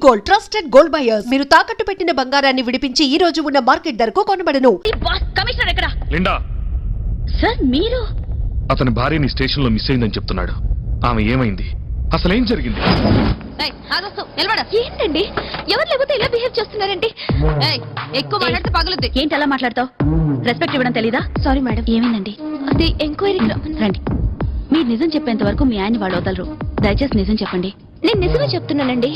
Gold, trusted gold buyers. మీరు తాకట్టు పెట్టిన బంగారాన్ని విడిపించి ఈ రోజు ఉన్న మార్కెట్ ధరకు కొనబడను. కమిషనర్ ఎక్కడ? లిండా సార్ మీరు? అతని భార్యని స్టేషన్ లో మిస్ అయిందని చెప్తున్నాడు. ఆమె ఏమైంది? అసలేం జరిగింది? ఏంటండి ఎవరు లేకపోతే ఇలా బిహేవ్ చేస్తున్నారండి? ఎక్కువ మాట్లాడితే పగులుద్ది. ఏంటి అలా మాట్లాడతావు? రెస్పెక్ట్ ఇవ్వడం తెలీదా? Sorry madam. ఏమైందండి? అది ఎంక్వైరీ రండి. మీరు నిజం చెప్పేంత వరకు మీ ఆయన వాడు వదలరు. దయచేసి నిజం చెప్పండి. నేను నిజమే చెప్తున్నానండి.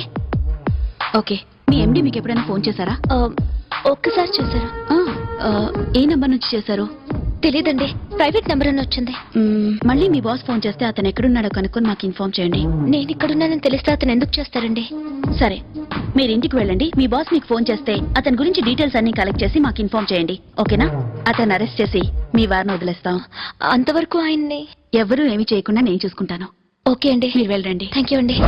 ఓకే, మీ ఎండి మీకు ఎప్పుడైనా ఫోన్ చేశారా? ఒక్కసారి చేశారు. ఏ నంబర్ నుంచి చేశారు? తెలీదండి, ప్రైవేట్ నెంబర్ అని వచ్చింది. మళ్ళీ మీ బాస్ ఫోన్ చేస్తే అతను ఎక్కడున్నాడో కనుక్కొని మాకు ఇన్ఫార్మ్ చేయండి. నేను ఇక్కడున్నానని తెలిస్తే అతను ఎందుకు చేస్తారండి? సరే, మీరు ఇంటికి వెళ్ళండి. మీ బాస్ మీకు ఫోన్ చేస్తే అతని గురించి డీటెయిల్స్ అన్ని కలెక్ట్ చేసి మాకు ఇన్ఫార్మ్ చేయండి. ఓకేనా? అతను అరెస్ట్ చేసి మీ వారిని వదిలేస్తాం. అంతవరకు ఆయన్ని ఎవరూ ఏమీ చేయకుండా నేను చూసుకుంటాను. ఓకే అండి, మీరు వెళ్ళండి. థ్యాంక్ యూ అండి.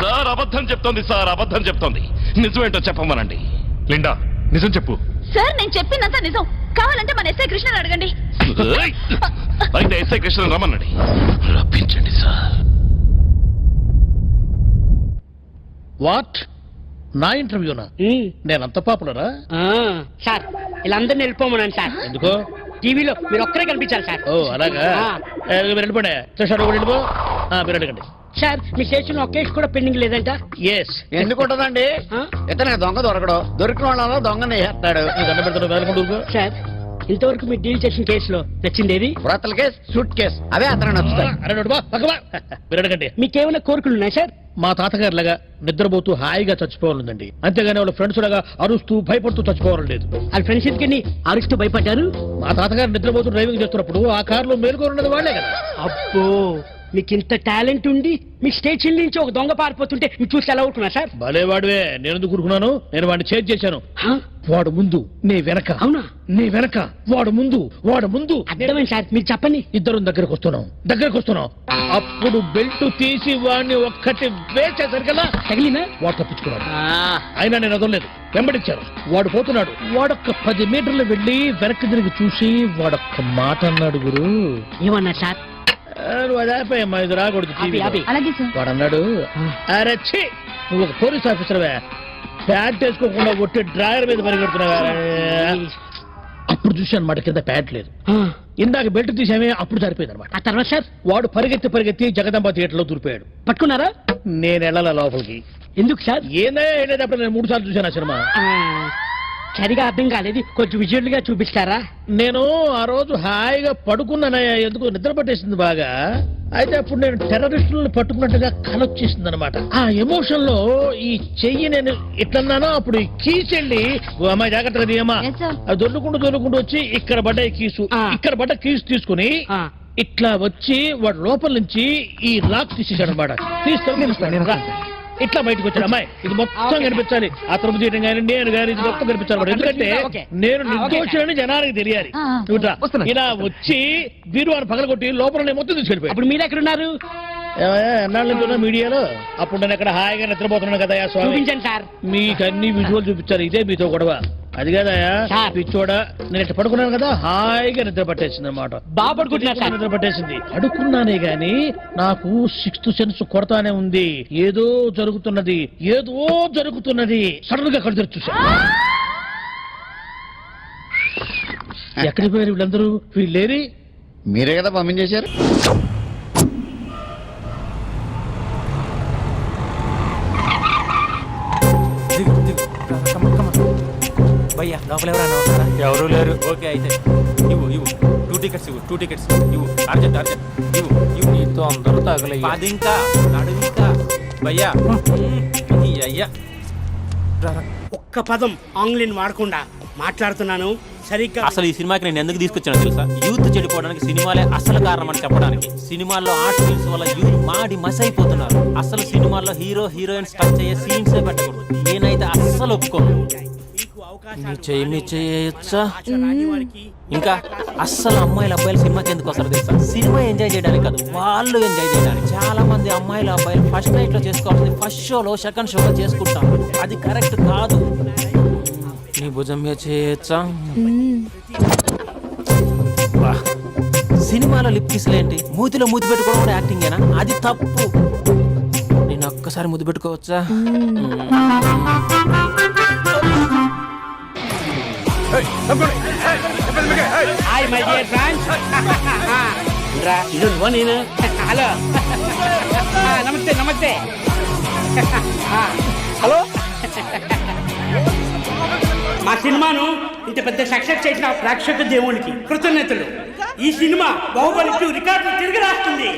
సార్ అబద్ధం చెప్తోంది, సార్ అబద్ధం చెప్తోంది. నిజమేంటో చెప్పమనండి. లిండా నిజం చెప్పు. సార్ నేను చెప్పిందంతా నిజం. కావాలంటే మన ఎస్ఐ కృష్ణ అడగండి. అయితే ఎస్ఐ కృష్ణ రమ్మనండి. రప్పించండి సార్. వాట్? నా ఇంటర్వ్యూనా? నేనంత పాపులరా? సార్ వీళ్ళందరినీ వెళ్ళిపోమన్నాను సార్. ఎందుకో? టీవీలో మీరు ఒక్కరే కనిపించాలి సార్. ఓ అలాగా? మీరు వెళ్ళిపోండి. వెళ్ళిపో. మీరు అడగండి. సార్ మీ స్టేషన్ ఒక కేసు కూడా పెండింగ్ లేదంట? ఎస్. ఎందుకు ఉంటుందండి? ఇతను దొంగ దొరకడు, దొరికిన వాళ్ళలో దొంగని వేస్తాడు. సార్ ఇంతవరకు మీరు డీల్ చేసిన కేసులో నచ్చిందేది? వ్రతల కేసు, సూట్ కేసు, అవే అతను నచ్చుతాయి. మీరు అడగండి. మీకేమైనా కోరికలు ఉన్నాయి సార్? మా తాతగారు లాగా నిద్రపోతూ హాయిగా చచ్చిపోవాలండి. అంతేగాని వాళ్ళ ఫ్రెండ్స్ లాగా అరుస్తూ భయపడుతూ చచ్చిపోవాలని లేదు. వాళ్ళ ఫ్రెండ్స్ ఎందుకని అరుస్తూ భయపడ్డారు? మా తాతగారు నిద్రపోతూ డ్రైవింగ్ చేస్తున్నప్పుడు ఆ కారులో మేలుకోనున్నది వాళ్ళే కదా. అబ్బో, మీకు ఇంత టాలెంట్ ఉండి మీ స్టేషన్ నుంచి ఒక దొంగ పారిపోతుంటే మీరు చూసి ఎలా ఊరుకున్నా సార్? భలేవాడువే. నేను ఎందుకు ఊరుకున్నాను? నేను వాడిని చేజ్ చేశాను. వాడు ముందు, నే వెనక. అవునా? నే వెనక, వాడు ముందు, వాడు ముందు. అర్థమైంది సార్, మీరు చెప్పండి. ఇద్దరు దగ్గరకు వస్తున్నాం. అప్పుడు బెల్ట్ తీసి వాడిని ఒక్కటి వేసేసరికల్లా తగిలినా వాడు తప్పించుకున్నాడు. అయినా నేను వదలలేదు, వెంబడించాను. వాడు పోతున్నాడు. వాడొక్క 10 మీటర్లు వెళ్ళి వెనక్కి తిరిగి చూసి వాడొక్క మాట అన్నాడు. గురు ఏమన్నా సార్? నువ్వు అది ఆపేయమ్మా, ఇది రాకూడదు. అలాగే సార్. వాడు అన్నాడు, అరే ఛీ, నువ్వు ఒక పోలీస్ ఆఫీసర్వే, ప్యాంట్ వేసుకోకుండా కొట్టి డ్రాయర్ మీద పరిగెడుతున్నావా? అప్పుడు చూశాను మాట కింద ప్యాంట్ లేదు. ఇందాక బెల్ట్ తీసామే, అప్పుడు సరిపోయింది అనమాట. ఆ తర్వాత సార్? వాడు పరిగెత్తి జగదంబ థియేటర్ లో దూరిపోయాడు. పట్టుకున్నారా? నేను వెళ్ళాల లోపలికి. ఎందుకు సార్? ఏదైనప్పుడు నేను 3 సార్లు చూశాను ఆ సినిమా. సరిగా అర్థం కాలేదు, కొంచెం విజువల్ గా చూపిస్తారా? నేను ఆ రోజు హాయిగా పడుకున్నానయ్యా, ఎందుకు నిద్ర పట్టేసింది బాగా. అయితే అప్పుడు నేను టెర్రరిస్టులను పట్టుకున్నట్టుగా కలొచ్చేసింది అనమాట. ఆ ఎమోషన్ లో ఈ చెయ్యి నేను ఇట్లన్నానో అప్పుడు ఈ కీస్ వెళ్ళి, అమ్మాయి జాగ్రత్తగా తీయమ్మా, అది దొర్లుకుంటూ వచ్చి ఇక్కడ పడ్డ కీసు, ఇక్కడ పడ్డ కీసు తీసుకుని ఇట్లా వచ్చి వాడు లోపల నుంచి ఈ లాక్ తీసేసాడు అనమాట. తీసుకొని ఇట్లా బయటకు వచ్చాడు. అమ్మాయి ఇది మొత్తం కనిపించాలి, ఆ తరపు చేయడం కానీ నేను కానీ ఇది మొత్తం కనిపించాలి. ఎందుకంటే నేను నిర్దోషులని జనానికి తెలియాలి. ఇలా వచ్చి బీరువాను పగలగొట్టి లోపల మొత్తం తీసుకెళ్ళిపోయి. అప్పుడు మీరు ఎక్కడున్నారు? ఎన్నాళ్ళ నుంచి ఉన్నా మీడియాలో. అప్పుడు నేను ఎక్కడ హాయిగా నిద్రపోతున్నాను కదా స్వామి. సార్ మీకు అన్ని విజువల్ చూపించారు. ఇదే మీతో గొడవ. అది కదయా పిచ్చోడా, నేను ఇట్లా పడుకున్నాను కదా, హాయిగా నిద్ర పట్టేసింది అనమాట. బాగా పడుకుంటున్నా. నిద్ర పట్టేసింది. పడుకున్నానే గాని నాకు 6th సెన్స్ కొడతానే ఉంది. ఏదో జరుగుతున్నది. సడన్ గా కళ్ళు తెరిచి చూశాను. ఎక్కడికి పోయారు వీళ్ళందరూ? వీళ్ళేరి? మీరే కదా పంపించేశారు. భయ్యా లోపల ఎవరు లేరు. ఓకే అయితే ఇవ్వు 2 టికెట్స్ ఇవ్వు. అర్జెంట్ ఇవ్వు. నీతో అందరూ తగలయ్య. అది ఇంకా నడుము ఇంకా భయ్యా. అయ్యా ఒక్క పదం ఆంగ్లీన్ వాడకుండా మాట్లాడుతున్నాను సరిగ్గా. అసలు ఈ సినిమాకి నేను ఎందుకు తీసుకొచ్చానో తెలుసా? యూత్ చెడిపోవడానికి సినిమాలే అసలు కారణం అని చెప్పడానికి. సినిమాల్లో ఆర్ట్ ఫిల్మ్స్ వల్ల యూత్ మాడి మస్ అయిపోతున్నారు. అసలు సినిమాల్లో హీరో హీరోయిన్స్ టచ్ అయ్యే సీన్స్ పెట్టకూడదు. నేనైతే అస్సలు ఒప్పుకోను. చేయొచ్చా? ఇంకా అస్సలు అబ్బాయిలు సినిమాకి ఎందుకు వస్తారు తెలుసా? సినిమా ఎంజాయ్ చేయడానికి కాదు, వాళ్ళు ఎంజాయ్ చేయడానికి. చాలా మంది అబ్బాయిలు ఫస్ట్ నైట్ లో చేసుకోవాల్సింది ఫస్ట్ షోలో, సెకండ్ షోలో చేసుకుంటాం. అది కరెక్ట్ కాదు. నీ భుజం మీద చేయొచ్చా? సినిమాలో లిప్ కిస్లేంటి? మూతిలో మూతి పెట్టుకోవడం కూడా యాక్టింగేనా? అది తప్పు. ఒక్కసారి ముద్దు పెట్టుకోవచ్చా? Hi my dear friends. రా ఇది నువ్వు నేను. హలో నమస్తే నమస్తే. హలో మా సినిమాను ఇంత పెద్ద సక్సెస్ చేసిన ప్రేక్షక దేవునికి కృతజ్ఞతలు. ఈ సినిమా బాహుబలి 2 రికార్డులు తిరిగి రాస్తుంది.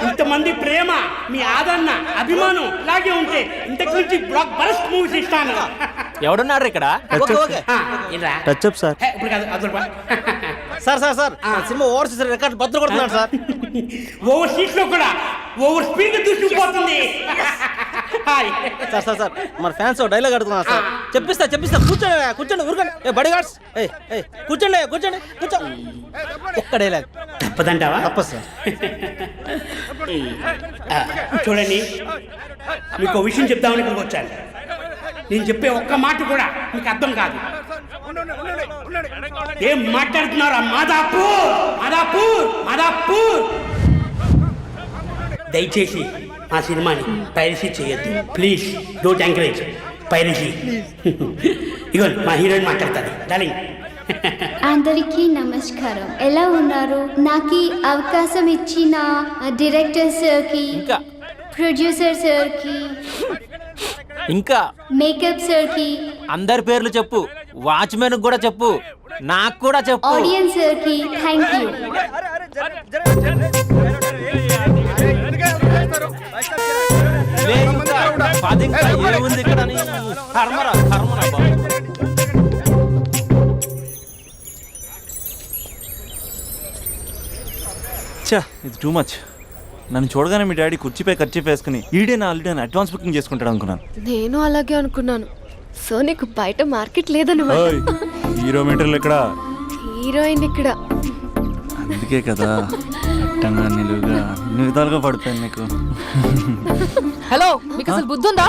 ఇంతమంది ప్రేమ, మీ ఆదరణ, అభిమానం ఇలాగే ఉంటే ఇంతకు నుంచి బ్లాక్ బరస్ట్ మూవీస్ ఇస్తాను. ఎవడున్నారు ఇక్కడ? Touch up sir. ఇప్పుడు కాదు అదొక sir sir sir cinema overseas record బద్దలు కొడుతున్నాడు సార్. ఓవర్ సీట్ లో కూడా ఓవర్ స్పీడ్ దూసుకుపోతుంది. సార్ సార్ సార్ మన ఫ్యాన్స్ డైలాగ్ అడుగుతున్నారు సార్. చెప్పిస్తా కూర్చోండి కూర్చోండి ఊరుకోండి. బడి గార్డ్స్ కూర్చోండి కూర్చో ఒక్క డైలాగ్ తప్పదంటావా? తప్పదు సార్. చూడండి, మీకు ఒక విషయం చెప్దామని ఇక్కడికి వచ్చాను. నేను చెప్పే ఒక్క మాట కూడా మీకు అర్థం కాదు. ఏం మాట్లాడుతున్నారా? మాదాపూర్ మాదాపూర్ మాదాపూర్. దయచేసి మా సినిమాని పైరసీ చేయొద్దు ప్లీజ్. Don't encourage piracy. ఇగోండి మా హీరోయిన్ మాట్లాడతారు. డార్లింగ్. అందరికీ నమస్కారం. ఎలా ఉన్నారు? నాకు ఈ అవకాశం ఇచ్చిన డైరెక్టర్ సార్కి, ఇంకా ప్రొడ్యూసర్ సార్కి, ఇంకా మేకప్ సార్కి, అందరి పేర్లు చెప్పు. వాచ్మెన్ కూడా చెప్పు, నాకు కూడా చెప్పు. ఆడియన్స్ సార్కి థ్యాంక్ యూ. ఏముంది ఇక్కడ? కర్మరా బాబు. చా ఇది టూ మచ్. నన్ను చూడగానే మీ డాడీ కుర్చీపై ఖర్చు వేసుకుని ఈడేనా ఆల్రెడీ అని అడ్వాన్స్ బుకింగ్ చేసుకుంటాడు అనుకున్నాను. నేను అలాగే అనుకున్నాను. సో నీకు బయట మార్కెట్ లేదన్నమాట. హీరో మీటర్లు ఇక్కడ, హీరోయిన్ ఇక్కడ. అందుకే కదా అట్టంగా నిలువుగా అన్ని విధాలుగా పడిపోయాను నీకు. హలో, మీకు అసలు బుద్ధి ఉందా?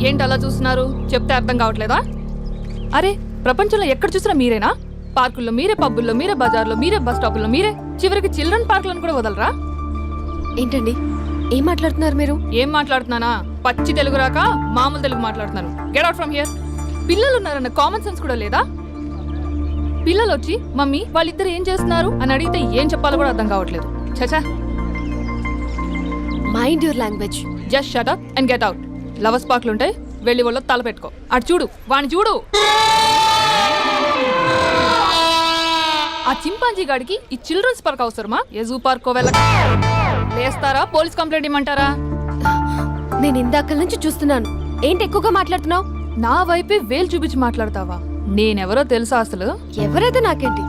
ఏంటి అలా చూస్తున్నారు? చెప్తే అర్థం కావట్లేదా? అరే, ప్రపంచంలో ఎక్కడ చూసినా మీరేనా? పార్కుల్లో మీరే, పబ్బుల్లో మీరే, బజార్లో మీరే, బస్ స్టాపుల్లో మీరే, చివరికి చిల్డ్రన్ పార్కులను కూడా వదలరా? ఏంటండి ఏం మాట్లాడుతున్నారు మీరు? ఏం మాట్లాడుతున్నానా? పచ్చి తెలుగు రాక మామూలు తెలుగు మాట్లాడుతున్నాను. Get out from here. పిల్లలు ఉన్నారన్న కామన్ సెన్స్ కూడా లేదా? పిల్లలు వచ్చి మమ్మీ వాళ్ళిద్దరు ఏం చేస్తున్నారు అని అడిగితే ఏం చెప్పాలో కూడా అర్థం కావట్లేదు. చచా. Mind your language. Just shut up and get out. Lovers పార్క్లు ఉంటాయి, వెళ్ళి వాళ్ళ తల పెట్టుకో. అటు చూడు, వాణ్ణి చూడు. ఆ చింపాంజీ గాడికి ఈ చిల్డ్రన్స్ పార్క్ అవసరమా? ఏ జూ పార్కో వెళ్ళక లేస్తారా? పోలీస్ కంప్లైంట్ ఇమ్మంటారా? నేను ఇందాక నుంచి చూస్తున్నాను. ఏంటి ఎక్కువగా మాట్లాడుతున్నావు? నా వైపే వేలు చూపించి మాట్లాడతావా? నేనెవరో తెలుసా? అసలు ఎవరైతే నాకేంటి?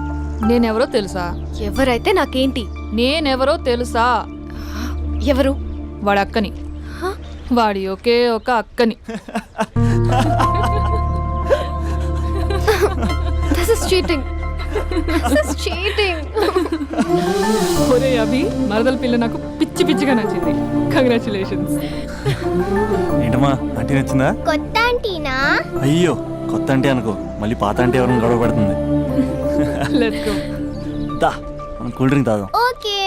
నేనెవరో తెలుసా? ఎవరైతే నాకేంటి? నేనెవరో తెలుసా? ఎవరు? వాడి అక్కని. వాడి ఒకే ఒక అక్కని. This is cheating. This is cheating. ఒరే అభి, మరదల పిల్ల నాకు పిచ్చి పిచ్చిగా నచ్చింది. కంగ్రాచులేషన్స్. ఏంటమ్మా ఆంటీ నచ్చిందా? కొత్త ఆంటీనా? అయ్యో కొత్త అంటే అనుకో, మళ్ళీ పాత అంటే ఎవరైనా గొడవ పడుతుంది. Let's go. దా మనం కూల్ డ్రింక్ తాగాం. ఓకే.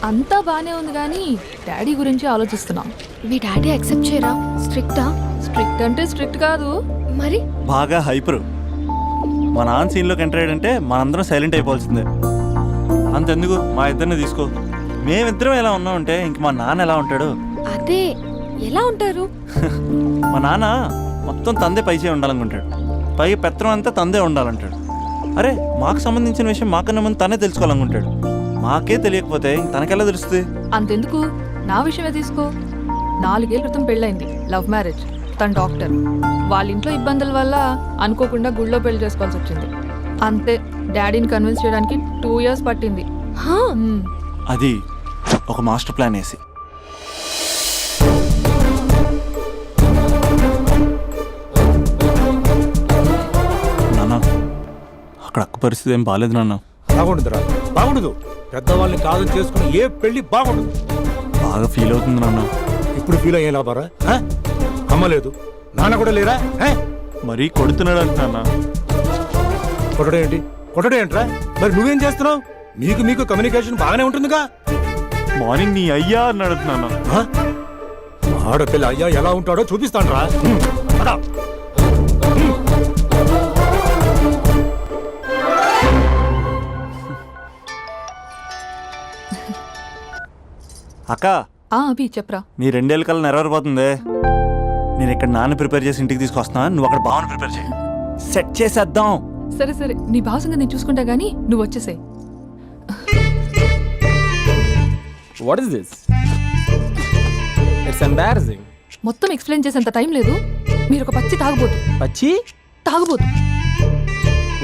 అంతా బానే ఉంది కానీ డాడీ గురించి ఆలోచిస్తున్నాం. మీ డాడీ యాక్సెప్ట్ చేయరా? స్ట్రిక్టా? స్ట్రిక్ట్ అంటే స్ట్రిక్ట్ కాదు మరి. బాగా హైపర్. మా నాన్న సీన్లోకి ఎంటర్ అయ్యాడంటే మనందరం సైలెంట్ అయిపోవాల్సిందే. అంతెందుకు, మా ఇద్దరిని తీసుకో. మేమిద్దరం ఎలా ఉన్నామంటే ఇంక మా నాన్న ఎలా ఉంటాడు? అదే ఎలా ఉంటారు? మా నాన్న మొత్తం తందే పైచే ఉండాలనుకుంటాడు. పైగా పెత్తనం అంతా తందే ఉండాలంటాడు. అరే మాకు సంబంధించిన విషయం మాకన్నా ముందు తనే తెలుసుకోవాలనుకుంటాడు. మాకే తెలియకపోతే తనకెలా తెలుస్తుంది? అంతెందుకు, నా విషయమే తీసుకో. 4 ఏళ్ల క్రితం పెళ్ళైంది, లవ్ మ్యారేజ్. తన డాక్టర్. వాళ్ళ ఇంట్లో ఇబ్బందుల వల్ల అనుకోకుండా గుళ్ళో పెళ్లి చేసుకోవాల్సి వచ్చింది. అంతే, డాడీని కన్విన్స్ చేయడానికి 2 years పట్టింది. అది ఒక మాస్టర్ ప్లాన్ వేసి. నాన్న అక్కడ అక్క పరిస్థితి ఏం బాగాలేదు నాన్న. బాగుండదురా, బాగుండదు. పెద్దవాళ్ళని కాదని చేసుకుని ఏ పెళ్లి బాగుండదు. బాగా ఫీల్ అవుతుంది నాన్న. ఇప్పుడు ఫీల్ అయ్యే లాభారా? అమ్మ లేదు, నాన్న కూడా లేరా? మరీ కొడుతున్నాడు అంటున్నా. కొట్టడం ఏంటి? కొట్టడం ఏంట్రా? మరి నువ్వేం చేస్తున్నావు? మీకు కమ్యూనికేషన్ బాగానే ఉంటుందిగా. మార్నింగ్ నీ అయ్యా అని అడుగుతున్నాను. ఆడపిల్ల అయ్యా ఎలా ఉంటాడో చూపిస్తాను రా. అక్క అభి చెప్పరా. నీ 2 ఏళ్ళ కల్లా నెరవేరిపోతుంది. నేను ఇక్కడ నాన్న ప్రిపేర్ చేసి ఇంటికి తీసుకొస్తున్నా, నువ్వు అక్కడ బావని ప్రిపేర్ చేయి. సెట్ చేసేద్దాం. సరే సరే, నీ భావసంగా నేను చూసుకుంటా గానీ నువ్వు వచ్చేసాయి. What is this? It's embarrassing. మొత్తం ఎక్స్ప్లెయిన్ చేసేంత టైం లేదు. మీరు ఒక పచ్చి తాగుబోతు. పచ్చి తాగుబోతు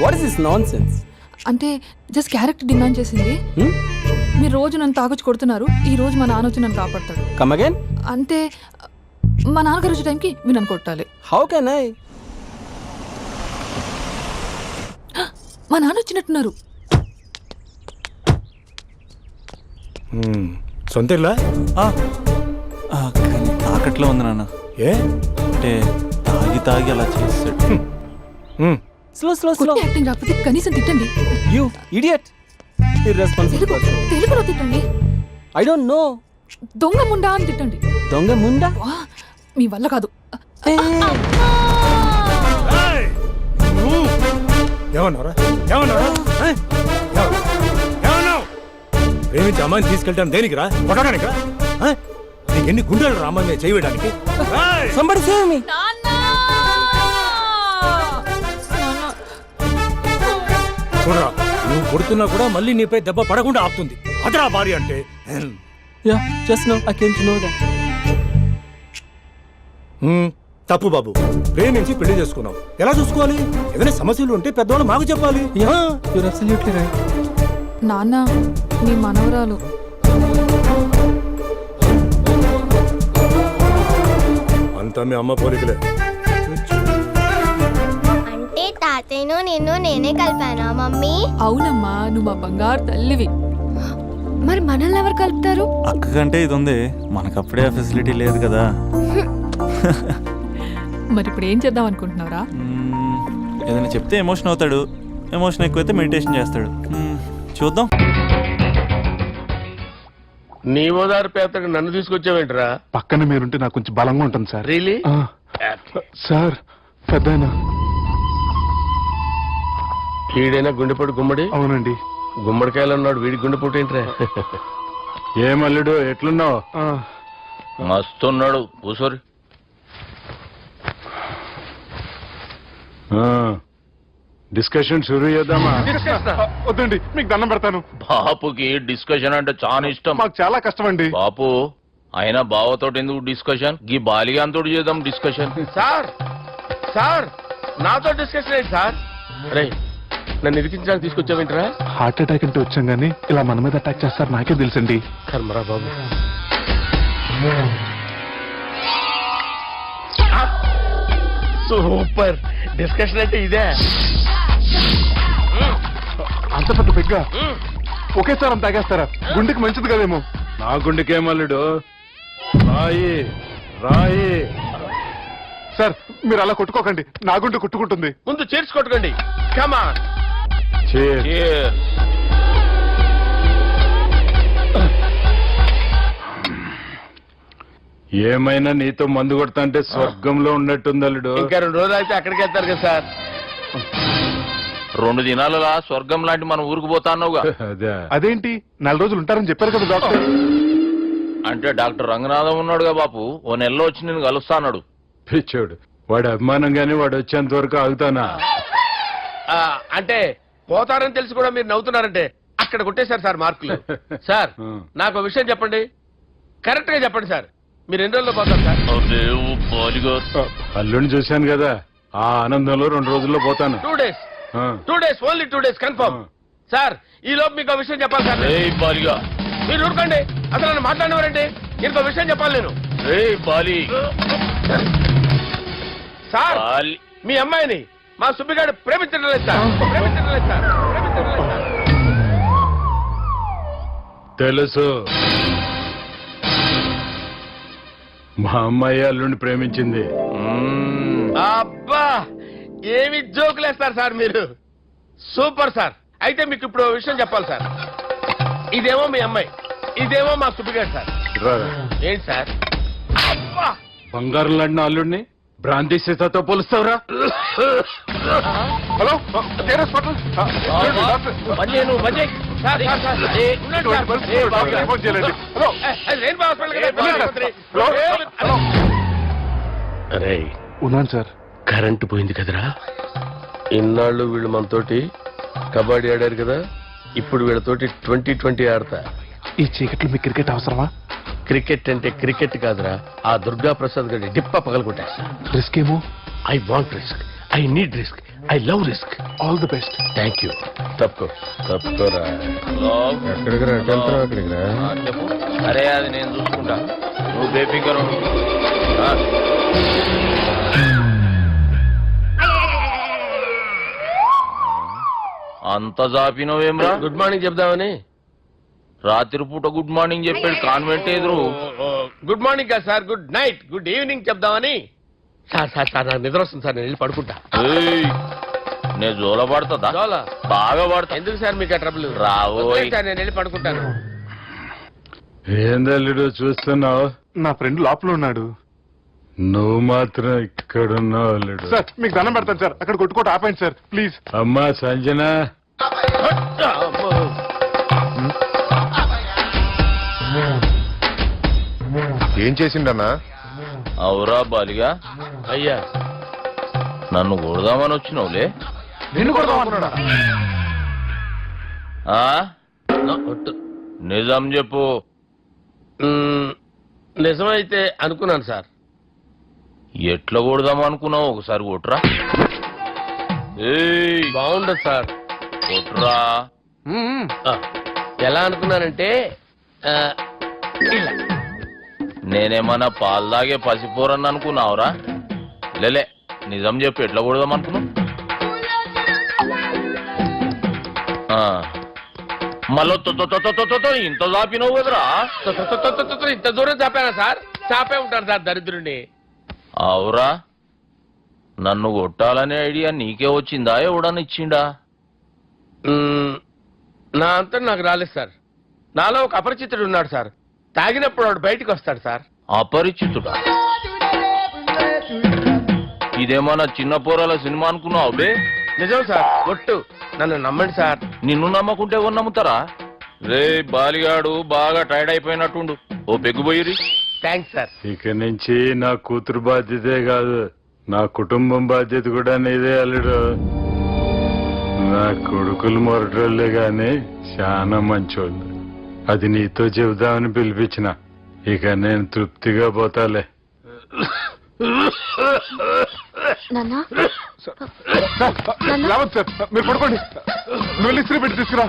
వాట్ ఇస్ దిస్ నాన్సెన్స్? అంటే జస్ట్ క్యారెక్టర్ డిమాండ్ చేసింది. మీరు రోజు నన్ను తాగొచ్చి కొడుతున్నారు, ఈ రోజు మా నాన్న వచ్చి నన్ను కాపాడతాడు. Come again. అంటే మా నాన్నగారు వచ్చే టైంకి మీరు నన్ను కొట్టాలి. How can I? మా నాన్న వచ్చినట్టున్నారు. సొంత ఇల్లా? కానీ తాకట్లో ఉంది నాన్న. ఏ అంటే తాగి తాగి అలా చేస్తాడు. Slow slow slow. యాక్టింగ్ రాకపోతే కనీసం తిట్టండి. You idiot. ఇర్రెస్పాన్సిబుల్. తెలుగులో తిట్టండి. I don't know. దొంగ ముండా అని తిట్టండి. దొంగ ముండా? మీ వల్ల కాదు. ఏమన్నారా? ఏమన్నారా? ఏమన్నావు? ప్రేమించి అమ్మాయిని తీసుకెళ్ళటాను దేనికిరా? కొట్టడానికా? నీకు ఎన్ని గుండెలు రా అమ్మాయి మీద చేయడానికి? Somebody save me. చూడరా, నువ్వు కొడుతున్నా కూడా మళ్ళీ నీపై దెబ్బ పడకుండా ఆపుతుంది. అదరా భార్య అంటే. Yeah just no I came to know that. తప్పు బాబు. ప్రేమించి పెళ్లి చేసుకున్నావు, ఎలా చూసుకోవాలి? ఏదైనా సమస్యలు ఉంటే పెద్దవాళ్ళు మాకు చెప్పాలి. Your absolutely right. నాన్న, మీ మనవరాలు. అంతా మీ అమ్మ పోలికలే. అంటే తాతయ్యను నిన్ను నేనే కలిపానా మమ్మీ? అవునమ్మా, నువ్వు మా బంగారు తల్లివి. మరి మనల్ని ఎవరు కలుపుతారు? అక్క కంటే ఇది ఉంది, మనకప్పుడే ఆ ఫెసిలిటీ లేదు కదా. మరి ఇప్పుడు ఏం చేద్దాం అనుకుంటున్నారా? ఏదైనా చెప్తే ఎమోషన్ అవుతాడు, ఎమోషన్ ఎక్కువైతే మెడిటేషన్ చేస్తాడు. చూద్దాం. నీ ఓదారు పేతకి నన్ను తీసుకొచ్చావేంట్రా? పక్కన మీరుంటే నాకు కొంచెం బలంగా ఉంటుంది సార్. రియలీ? సార్ పెద్దయినా. వీడైనా గుండెపోటు గుమ్మడి? అవునండి. గుమ్మడికాయలు ఉన్నాడు, వీడి గుండెపోటు ఏంట్రా? ఏమల్లుడు ఎట్లున్నావు? మస్తున్నాడు. కూసోరి. డిస్కషన్ షురూ చేద్దామా? వద్దండి, మీకు దండం పెడతాను. బాపుకి డిస్కషన్ అంటే చాలా ఇష్టం. మాకు చాలా కష్టం అండి. బాపు అయినా బావతోటి ఎందుకు డిస్కషన్? గీ బాలిగాంతోటి చేద్దాం డిస్కషన్. సార్ సార్ నాతో డిస్కషన్ ఏంటి సార్? రే, నన్ను ఇరికించడానికి తీసుకొచ్చావేంట్రా? హార్ట్ అటాక్ అంటే వచ్చాం గానీ ఇలా మన మీద అటాక్ చేస్తారు నాకే తెలుసండి. కర్మరా బాబు. సూపర్ డిస్కషన్ అంటే ఇదే. అంత పెద్ద పెగ్గా ఒకేసారి అంత తాగేస్తారా? గుండెకి మంచిది కదేమో. నా గుండెకేమల్లుడు? రాయి రాయి. సార్ మీరు అలా కొట్టుకోకండి, నా గుండె కొట్టుకుంటుంది. ముందు చేర్చి కొట్టుకోండి. కమాన్. ఏమైనా నీతో మందు కొడతా అంటే స్వర్గంలో ఉన్నట్టుంది అల్లుడు. ఇంకా 2 రోజులు అయితే అక్కడికి వెళ్తారు కదా సార్. 2 దినాలుగా స్వర్గం లాంటి మన ఊరికి పోతాన్నావుగా. అదే. అదేంటి 4 రోజులు ఉంటారని చెప్పారు కదా డాక్టర్. అంటే డాక్టర్ రంగనాథం ఉన్నాడుగా బాపు, ఓ నెలలో వచ్చి నేను కలుస్తాన్నాడు. పిచ్చోడు, వాడు అభిమానంగానే వాడు వచ్చేంత వరకు ఆగుతానా? అంటే పోతారని తెలిసి కూడా మీరు నవ్వుతున్నారంటే అక్కడ కొట్టేశారు సార్ మార్కులు. సార్ నాకు విషయం చెప్పండి, కరెక్ట్ గా చెప్పండి సార్. మీరు ఎన్ని రోజుల్లో పోతారు సార్? అల్లుడిని చూశాను కదా, ఆ ఆనందంలో 2 రోజుల్లో పోతాను. 2 days. 2 days, only 2 days confirm. Sir ఈ లోపు మీకు విషయం చెప్పాలి సార్. బాలిగా మీరు ఊరుకోండి, అసలు నన్ను మాట్లాడినవారండి. ఇంకో విషయం చెప్పాలి నేను. బాలి సార్, మీ అమ్మాయిని మా సుబ్బిగాడు ప్రేమించడం లేదు సార్. ప్రేమించడం లేదు సార్. ప్రేమించడం లేదు సార్. తెలుసు, మా అమ్మాయి అల్లుడిని ప్రేమించింది. అబ్బా, ఏమి జోకులేస్తారు సార్ మీరు. Super sir. అయితే మీకు ఇప్పుడు విషయం చెప్పాలి సార్. ఇదేమో మీ అమ్మాయి, ఇదేమో మా సుబ్బిగాడు సార్. రారా. ఏంటి సార్? బంగారం లాంటి అల్లుడిని బ్రాంతి సీతాతో పోలుస్తావురా? హలో అరే ఉన్నాను సార్. కరెంటు పోయింది కదరా. ఇన్నాళ్ళు వీళ్ళు మనతోటి కబడ్డీ ఆడారు కదా, ఇప్పుడు వీళ్ళతోటి 2020 ఆడతా. ఈ చీకట్లో మీ క్రికెట్ అవసరమా? క్రికెట్ అంటే క్రికెట్ కాదురా, ఆ దుర్గా ప్రసాద్ గారి డిప్ప పగలగొట్టేస్తా. రిస్క్ ఏమో. I want risk, I need risk, I love risk. All the best. Thank you. తప్పుకోరా. ఎక్కడికి రా? అక్కడికి రా. చెప్పు. అరే అది నేను చూసుకుంటా, నువ్వు బేఫికర్. అంత జాపినవేమ్రా? గుడ్ మార్నింగ్ చెప్దామని. రాత్రి పూట గుడ్ మార్నింగ్ చెప్పాడు కాన్వెంట్ ఎదురు. గుడ్ మార్నింగ్ కాదు sir, good night, good evening చెప్దామని. సార్ సార్ సార్ నాకు నిద్ర వస్తుంది సార్, నేను వెళ్ళి పడుకుంటా. నేను జోల పడుతుందా? జోల బాగా పడతా. ఎందుకు సార్ మీకు ట్రబుల్? రావు సార్, నేను వెళ్ళి పడుకుంటాను. ఏందల్లుడు చూస్తున్నావు? నా ఫ్రెండ్ లోపల ఉన్నాడు. నువ్వు మాత్రం ఇక్కడున్నావు అల్లుడు. సార్ మీకు దండం పెడతాను సార్, అక్కడ కొట్టుకోట ఆపండి సార్ ప్లీజ్. అమ్మా సంజన, ఏం చేసిండన్నా? అవురా బాలిగా. అయ్యా నన్ను కొడదామని వచ్చినావులే. నిన్ను కొడదామన్నాడా? నిజం చెప్పు. నిజమైతే అనుకున్నాను సార్. ఎట్లా కొడదాం అనుకున్నావు? ఒకసారి కొట్రా. బాగుండదు సార్, కొట్రా. ఎలా అనుకున్నానంటే నేనేమన్నా పాలు తాగే పసిపోరని అనుకున్నావురా? లేలే, నిజం చెప్పు, ఎట్లా కొడదాం అనుకున్నావు? మళ్ళీ ఇంత చాపినావు కదరా? ఇంత దూరం చాపానా సార్? చాపే ఉంటాను సార్ దరిద్రుడిని. అవురా, నన్ను కొట్టాలనే ఐడియా నీకే వచ్చిందా? ఎవడన్నా ఇచ్చిండా? నా అంతా నాకు రాలేదు సార్. నాలో ఒక అపరిచితుడు ఉన్నాడు సార్. తాగినప్పుడు వాడు బయటికి వస్తాడు సార్. అపరిచితుడా? ఇదేమన్నా చిన్న పోరాల సినిమా అనుకున్నావు బే? నిజం సార్, ఒట్టు, నన్ను నమ్మండి సార్. నిన్ను నమ్మకుంటే ఎవరు నమ్ముతారా? రే బాలిగాడు బాగా టైర్డ్ అయిపోయినట్టుండు, ఓ పెగ్గుపోయిరి. Thanks sir. ఇక నుంచి నా కూతురు బాధ్యతే కాదు, నా కుటుంబం బాధ్యత కూడా నీదే అల్లుడు. నా కొడుకులు మొరటోళ్ళే గాని చాలా మంచోళ్ళు. అది నీతో చెబుదామని పిలిపించిన. ఇక నేను తృప్తిగా పోతాలే. రావద్దు సార్, మీరు పడుకోండి. నువ్వు ఇస్త్రీ పెట్టి తీసుకురా.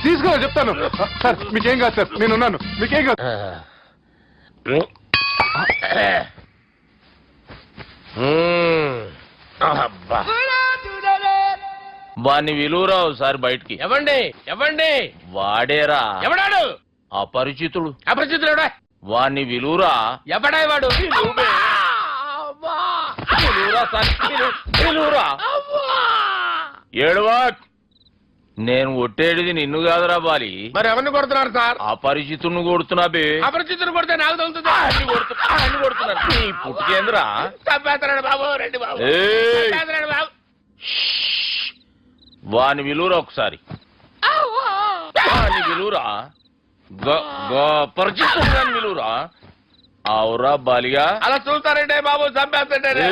తీసుకురా చెప్తాను సార్. మీకేం కాదు సార్, నేనున్నాను, మీకేం కాదు. వాణ్ణి విలువరావు సార్ బయటికి. ఎవండి ఎవండి? వాడేరా. ఎవడాడు? అపరిచితుడు. అపరిచితుడు వాణ్ణి విలువరా. ఎవడా వాడు? ఏడువా. నేను కొట్టేది నిన్ను కాదురా బాలి. మరి ఎవరిని కొడుతున్నారు సార్? అపరిచితుడిని కొడుతున్నా బే. అపరిచితుడు కొడితే నాకు తగులుతుందా? అన్ని కొడుతున్నారు. నీ పుట్టుకేంద్రా? బాబు రండి బాబు. వాని విలువరా ఒకసారి. వాని విలువరా. పరిచితుడు విలువరా. అవురా బాలిగా. అలా చూస్తారంటే బాబు చంపేస్తాడే.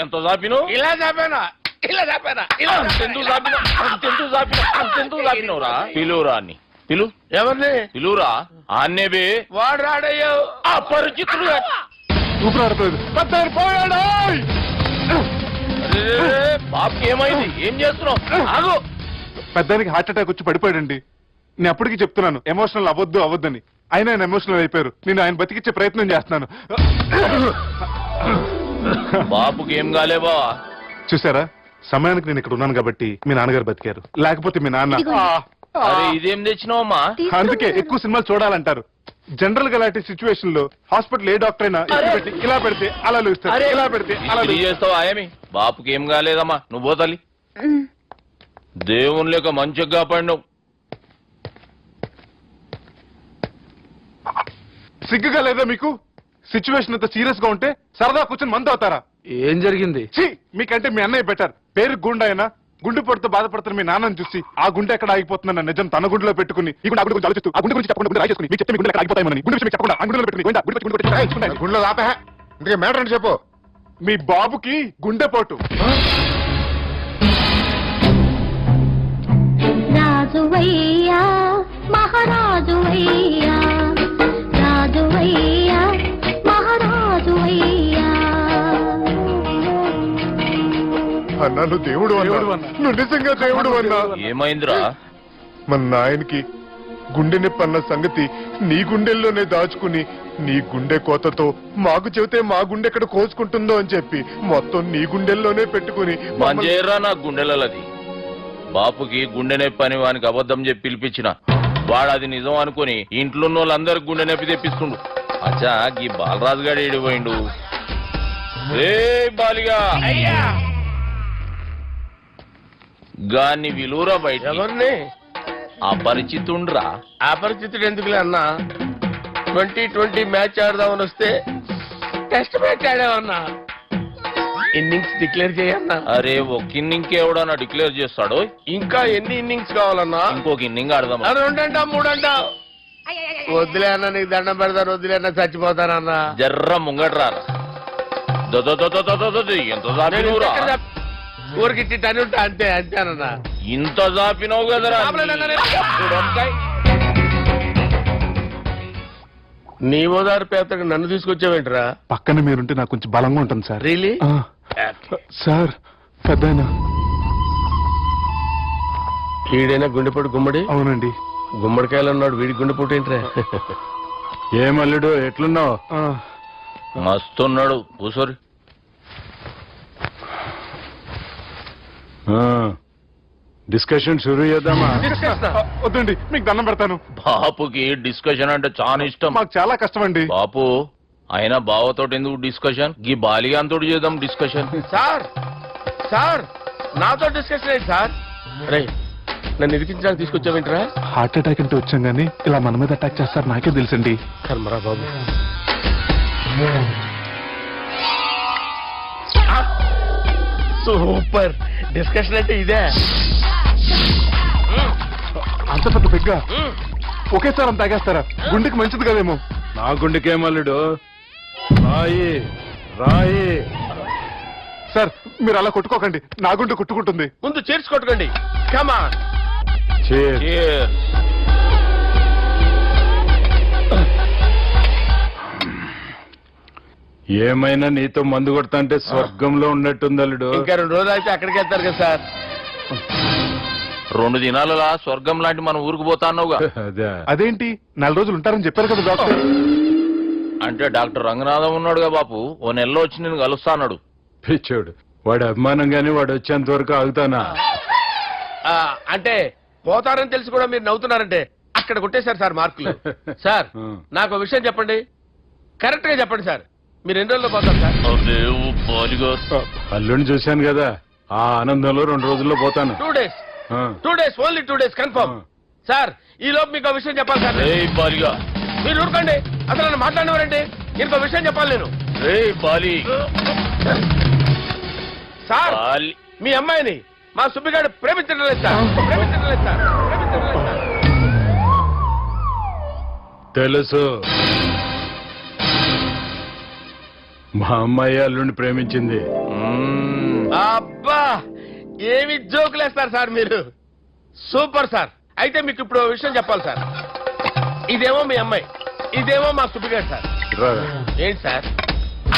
ఎంత చాపిను? ఇలా చాపానా? ఇలా చాపానా? అంతెందుకు చాపినా? అంతెందుకు చాపినవురా? పిలువురా అని. పిలు. ఎవరిని పిలువురా? అన్నే బే. వాడు రాడయ్యో, అపరిచితుడు. బాబుకి ఏమైంది? ఏం చేస్తున్నావు? ఆగు. పెద్దానికి హార్ట్ అటాక్ వచ్చి పడిపోయాడండి. నేను అప్పటికి చెప్తున్నాను ఎమోషనల్ అవ్వద్దని. ఆయన ఎమోషనల్ అయిపోయారు. నేను ఆయన బతికిచ్చే ప్రయత్నం చేస్తున్నాను. బాబుకి ఏం కాలే బావా? చూసారా, సమయానికి నేను ఇక్కడ ఉన్నాను కాబట్టి మీ నాన్నగారు బతికారు. లేకపోతే మీ నాన్న. ఇదేం తెచ్చినావమ్మా? అందుకే ఎక్కువ సినిమాలు చూడాలంటారు. జనరల్ గా అలాంటి సిచ్యువేషన్ లో హాస్పిటల్ ఏ డాక్టర్ అయినా ఇలా పెడితే అలా లూస్తారు, ఇలా పెడితే అలా చేస్తావు. ఆయమి బాపుకి ఏం కాలేదమ్మా, నువ్వు పోతల్లి. దేవుని లేక మంచిగా పడినావు. సిగ్గుగా లేదా మీకు? సిచ్యువేషన్ అంత సీరియస్ గా ఉంటే సరదా కూర్చొని మందు అవుతారా? ఏం జరిగింది? ఛీ, మీకంటే మీ అన్నయ్య బెటర్. పేరు గుండె అయినా గుండె పొడితో బాధపడుతున్న మీ నాన్నని చూసి ఆ గుండె ఎక్కడ ఆగిపోతుందన్న నిజం తన గుండెలో పెట్టుకుని ఈ గుండె గురించి ఆలోచిస్తూ ఆ గుండె గురించి చెప్పకుండా గుండె రాజేసుకుని మీకు చెప్తే మీ గుండె ఎక్కడ ఆగిపోతాయని గుండె విషయం మీకు చెప్పకుండా ఆ గుండెలో పెట్టుకుని గుండెలో ఆపే ఇందుకే మ్యాటర్ అని చెప్పు. మీ బాబుకి గుండెపోటు. రాజువయ్యా మహారాజువయ్యా రాజువయ్యా మహారాజువయ్యా. అన్నా నువ్వు దేవుడు అన్నా, నువ్వు నిజంగా దేవుడు అన్నా. ఏమైందిరా? మన నాయనకి గుండె నొప్పి అన్న సంగతి నీ గుండెల్లోనే దాచుకుని నీ గుండె కోతతో మాకు చెబితే మా గుండె ఎక్కడ కోసుకుంటుందో అని చెప్పి మొత్తం నీ గుండెల్లోనే పెట్టుకుని మంజేరా నా గుండెలది. బాపుకి గుండె నొప్పి అని వానికి అబద్ధం చెప్పి పిలిపించిన వాడు అది నిజం అనుకుని ఇంట్లో ఉన్న వాళ్ళందరికి గుండె నొప్పి తెప్పిస్తుండు. అచ్చా ఈ బాలరాజు గారు ఏడిపోయిండు. రే బాలిగా గాన్ని విలువరా బయట. ఎవరిని? అపరిచితుండ్రా. అపరిచితుడు ఎందుకులే అన్నా, 2020 మ్యాచ్ ఆడదామని వస్తే టెస్ట్ మ్యాచ్ ఆడామన్నా. ఇన్నింగ్స్ డిక్లేర్ చేయన్నా. అరే ఒక ఇన్నింగ్ ఎవడన్నా డిక్లేర్ చేస్తాడు? ఇంకా ఎన్ని ఇన్నింగ్స్ కావాలన్నా? ఇంకొక ఇన్నింగ్ ఆడదాం. 2 అంటా 3 అంటా? వద్దులే అన్న, నీకు దండం పెడతాను. వద్దులే అన్న, చచ్చిపోతానన్నా. జర్ర ముంగట్రా. ఎంత జాపినవురా? ఊరికి టని ఉంటా అంతే అంతేనన్నా. ఇంత జాపినవు కదరా. నీ ఓదారు పేదకు నన్ను తీసుకొచ్చావేంట్రా? పక్కన మీరుంటే నాకు కొంచెం బలంగా ఉంటుంది సార్. రియలీ? సార్ పెద్దయినా. ఈడైనా గుండెపోటు గుమ్మడి? అవునండి. గుమ్మడికాయలు ఉన్నాడు, వీడి గుండెపోటు ఏంట్రా? ఏమల్లుడు ఎట్లున్నావు? మస్తున్నాడు. కూసోరి. డిస్కషన్ షురూ చేద్దామా? వద్దండి, మీకు దండం పెడతాను. బాపుకి డిస్కషన్ అంటే చాలా ఇష్టం. మాకు చాలా కష్టం అండి. బాపు అయినా బావతోటి ఎందుకు డిస్కషన్? గీ బాలిగాంతోటి చేద్దాం డిస్కషన్. సార్ సార్ నాతో డిస్కషన్ అయ్యి సార్. రే నన్ను ఇరికించడానికి తీసుకొచ్చావేంట్రా? హార్ట్ అటాక్ అంటే వచ్చాం కానీ ఇలా మన మీద అటాక్ చేస్తారు నాకే తెలుసండి. కర్మరా బాబు. సూపర్ డిస్కషన్ అంటే ఇదే. అంత పెద్ద పెగ్గా ఒకేసారి అంత తాగేస్తారా? గుండెకి మంచిది కదేమో. నా గుండెకేమల్లుడు రాయి రాయి. సార్ మీరు అలా కొట్టుకోకండి, నా గుండె కొట్టుకుంటుంది. ముందు చేర్చి కొట్టుకోండి. కమాన్. ఏమైనా నీతో మందు కొడతా అంటే స్వర్గంలో ఉన్నట్టుంది అల్లుడు. ఇంకా 2 రోజులు అయితే అక్కడికి వెళ్తారు కదా సార్. 2 దినాలలా స్వర్గం లాంటి మన ఊరికి పోతాన్నావుగా. అదే. అదేంటి 4 రోజులు ఉంటారని చెప్పారు కదా డాక్టర్. అంటే డాక్టర్ రంగనాథం ఉన్నాడుగా బాపు, ఓ నెలలో వచ్చి నేను కలుస్తా అన్నాడు. పిచ్చోడు, వాడు అభిమానంగానే వాడు వచ్చేంత వరకు ఆగుతానా? అంటే పోతారని తెలిసి కూడా మీరు నవ్వుతున్నారంటే అక్కడ కొట్టేశారు సార్ మార్కులు. సార్ నాకు ఒక విషయం చెప్పండి, కరెక్ట్ గా చెప్పండి సార్. మీరు ఎన్ని రోజుల్లో పోతారు సార్? అల్లుడిని చూశాను కదా, ఆ ఆనందంలో 2 రోజుల్లో పోతాను. 2 days. 2 days, only 2 days confirm. Sir ఈ లోపు మీకు విషయం చెప్పాలి సార్. మీరు ఊరుకోండి, అసలు నన్ను మాట్లాడినవారండి. ఇంకో విషయం చెప్పాలి నేను. సార్ మీ అమ్మాయిని మా సుబ్బిగాడు ప్రేమించడం లేదు సార్. ప్రేమించడం లేదు సార్. ప్రేమించడం లేదు సార్. తెలుసు, మా అమ్మాయి అల్లుడిని ప్రేమించింది. అబ్బా ఏమి జోకులేస్తారు సార్ మీరు. Super sir. అయితే మీకు ఇప్పుడు విషయం చెప్పాలి సార్. ఇదేమో మీ అమ్మాయి, ఇదేమో మా సుబ్బిగాడు సార్. ఏంటి సార్?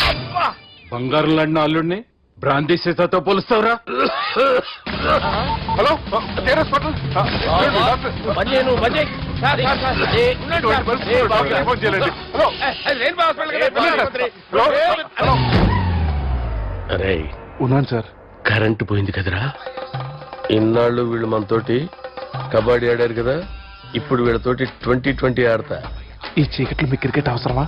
అబ్బా బంగారం లాంటి అల్లుడిని భ్రాంతి సీతతో పోలుస్తావురా? హలో ఉన్నాను సార్. కరెంటు పోయింది కదరా. ఇన్నాళ్ళు వీళ్ళు మనతోటి కబడ్డీ ఆడారు కదా, ఇప్పుడు వీళ్ళతోటి 2020 ఆడతా. ఈ చీకట్లో మీ క్రికెట్ అవసరమా?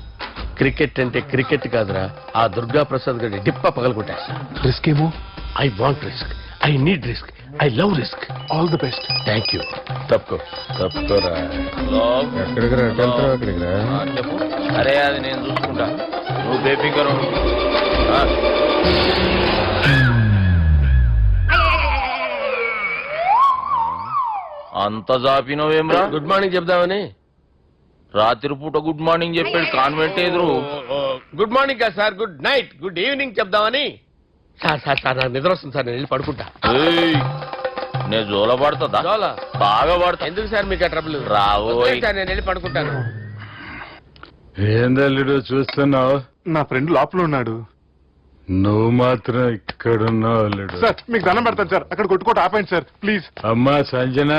క్రికెట్ అంటే క్రికెట్ కాదురా, ఆ దుర్గా ప్రసాద్ గారి డిప్ప పగలగొట్టేస్తా. రిస్క్ ఏమో. I want risk, I need risk, I love risk. All the best. Thank you. తప్పుకోరా. ఎక్కడికి రా అక్కడికి రా చెప్పు. అరే అది నేను చూసుకుంటా, నువ్వు బేఫికర్ ఉండు. అంత జాపినవేమ్రా? గుడ్ మార్నింగ్ చెప్దామని. రాత్రి పూట గుడ్ మార్నింగ్ చెప్పాడు కాన్వెంట్ ఎదురు. గుడ్ మార్నింగ్ కాదు sir, good night, good evening చెప్దామని. సార్ సార్ సార్ నాకు నిద్ర వస్తుంది సార్, నేను వెళ్ళి పడుకుంటా. ఏయ్, నేను జోల పడుతుందా? జోల? బాగా పడుతా. ఎందుకు సార్ మీకు ఆ ట్రబుల్? రావోయ్. సార్ నేను వెళ్ళి పడుకుంటాను. ఏందల్లుడు చూస్తున్నావు? నా ఫ్రెండ్ లోపల ఉన్నాడు. నువ్వు మాత్రం ఇక్కడున్నావు అల్లుడు. సార్ మీకు దండం పెడతాను సార్, అక్కడ కొట్టుకోట ఆపండి సార్ ప్లీజ్. అమ్మా సంజన,